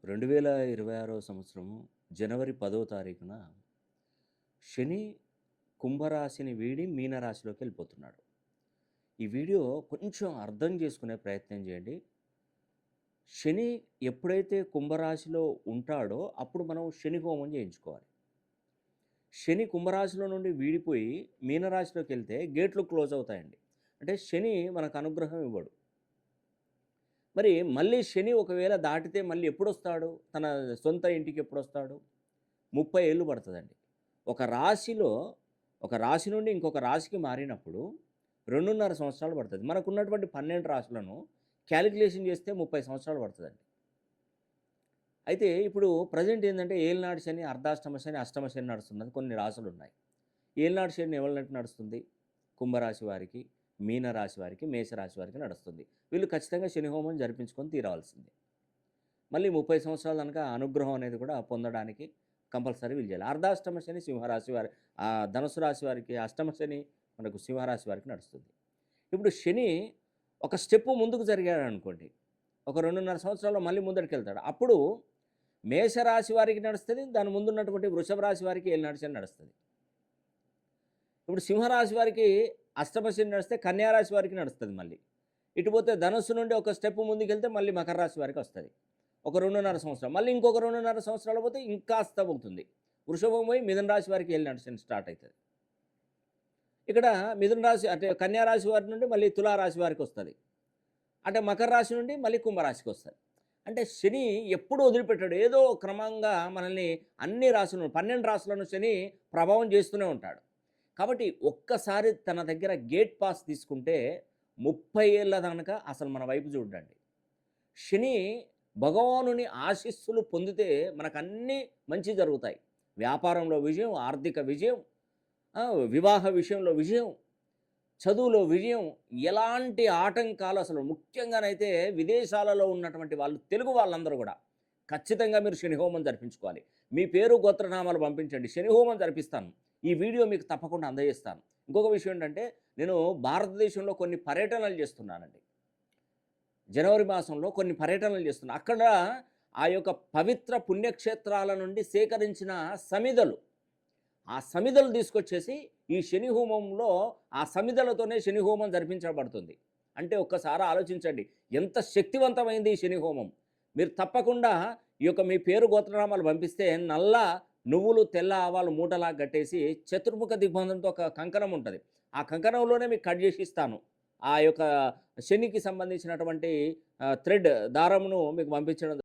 2026 సంవత్సరము జనవరి 10వ తారీఖున శని కుంభరాశిని వీడి మీనరాశిలోకి వెళ్ళిపోతున్నాడు. ఈ వీడియో కొంచెం అర్థం చేసుకునే ప్రయత్నం చేయండి. శని ఎప్పుడైతే కుంభరాశిలో ఉంటాడో అప్పుడు మనం శని హోమం చేయించుకోవాలి. శని కుంభరాశిలో నుండి వీడిపోయి మీనరాశిలోకి వెళ్తే గేట్లు క్లోజ్ అవుతాయండి. అంటే శని మనకు అనుగ్రహం ఇవ్వడు. మరి మళ్ళీ శని ఒకవేళ దాటితే మళ్ళీ ఎప్పుడొస్తాడు? తన సొంత ఇంటికి ఎప్పుడొస్తాడు? 30 ఏళ్ళు పడుతుందండి. ఒక రాశి నుండి ఇంకొక రాశికి మారినప్పుడు 2.5 సంవత్సరాలు పడుతుంది. మనకున్నటువంటి 12 రాశులను క్యాలిక్యులేషన్ చేస్తే 30 సంవత్సరాలు పడుతుందండి. అయితే ఇప్పుడు ప్రజెంట్ ఏంటంటే ఏలినాడు శని, అర్ధాష్టమ శని, అష్టమ శని నడుస్తున్నది. కొన్ని రాశులు ఉన్నాయి. ఏలినాడు శని ఎవరికి నడుస్తుంది? కుంభరాశి వారికి, మీనరాశి వారికి, మేషరాశి వారికి నడుస్తుంది. వీళ్ళు ఖచ్చితంగా శని హోమం జరిపించుకొని తీరవలసిందే. మళ్ళీ 30 సంవత్సరాల దాకా అనుగ్రహం అనేది కూడా పొందడానికి కంపల్సరీ వీళ్ళు చేయాలి. అర్ధాష్టమ శని సింహరాశి వారి, ధనుసు రాశి వారికి, అష్టమ శని మనకు సింహరాశి వారికి నడుస్తుంది. ఇప్పుడు శని ఒక స్టెప్పు ముందుకు జరిగాడు అనుకోండి, ఒక 2.5 సంవత్సరాల్లో మళ్ళీ ముందరికి వెళ్తాడు. అప్పుడు మేషరాశి వారికి నడుస్తుంది, దాని ముందున్నటువంటి వృషభ రాశి వారికి ఏలినాడు శని నడుస్తుంది. ఇప్పుడు సింహరాశి వారికి అష్టమ శని నడిస్తే కన్యారాశి వారికి నడుస్తుంది. మళ్ళీ ఇటుపోతే ధనుస్సు నుండి ఒక స్టెప్ ముందుకు వెళ్తే మళ్ళీ మకర రాశి వారికి వస్తుంది. ఒక 2.5 సంవత్సరం, మళ్ళీ ఇంకొక 2.5 సంవత్సరాలు పోతే ఇంకాస్త అవుతుంది. వృషభం పోయి మిథున రాశి వారికి ఏలినాడు శని స్టార్ట్ అవుతుంది. ఇక్కడ మిథున రాశి అంటే కన్యారాశి వారి నుండి మళ్ళీ తులారాశి వారికి వస్తుంది. అంటే మకర రాశి నుండి మళ్ళీ కుంభరాశికి వస్తుంది. అంటే శని ఎప్పుడు వదిలిపెట్టాడు, ఏదో క్రమంగా మనల్ని అన్ని రాశులను 12 రాశులను శని ప్రభావం చేస్తూనే ఉంటాడు. కాబట్టి ఒక్కసారి తన దగ్గర గేట్ పాస్ తీసుకుంటే 30 ఏళ్ళ దాకా అసలు మన వైపు చూడండి. శని భగవానుని ఆశీస్సులు పొందితే మనకు అన్నీ మంచి జరుగుతాయి. వ్యాపారంలో విజయం, ఆర్థిక విజయం, వివాహ విషయంలో విజయం, చదువులో విజయం, ఎలాంటి ఆటంకాలు అసలు ముఖ్యంగానైతే విదేశాలలో ఉన్నటువంటి వాళ్ళు, తెలుగు వాళ్ళందరూ కూడా ఖచ్చితంగా మీరు శని హోమం జరిపించుకోవాలి. మీ పేరు గోత్రనామాలు పంపించండి, శని హోమం జరిపిస్తాను. ఈ వీడియో మీకు తప్పకుండా అందజేస్తాను. ఇంకొక విషయం ఏంటంటే, నేను భారతదేశంలో కొన్ని పర్యటనలు చేస్తున్నానండి. జనవరి మాసంలో కొన్ని పర్యటనలు చేస్తున్నా. అక్కడ ఆ యొక్క పవిత్ర పుణ్యక్షేత్రాల నుండి సేకరించిన సమిధలు, ఆ సమిధలు తీసుకొచ్చేసి ఈ శని హోమంలో ఆ సమిధలతోనే శని హోమం జరిపించబడుతుంది. అంటే ఒక్కసారి ఆలోచించండి, ఎంత శక్తివంతమైంది ఈ శని హోమం. మీరు తప్పకుండా ఈ యొక్క మీ పేరు గోత్రనామాలు పంపిస్తే నల్ల నువ్వులు, తెల్ల ఆవాలు మూటలా కట్టేసి చతుర్ముఖ దిగ్బంధంతో ఒక కంకణం ఉంటుంది. ఆ కంకణంలోనే మీకు కట్ చేసి ఇస్తాను. ఆ యొక్క శనికి సంబంధించినటువంటి థ్రెడ్ దారమును మీకు పంపించడం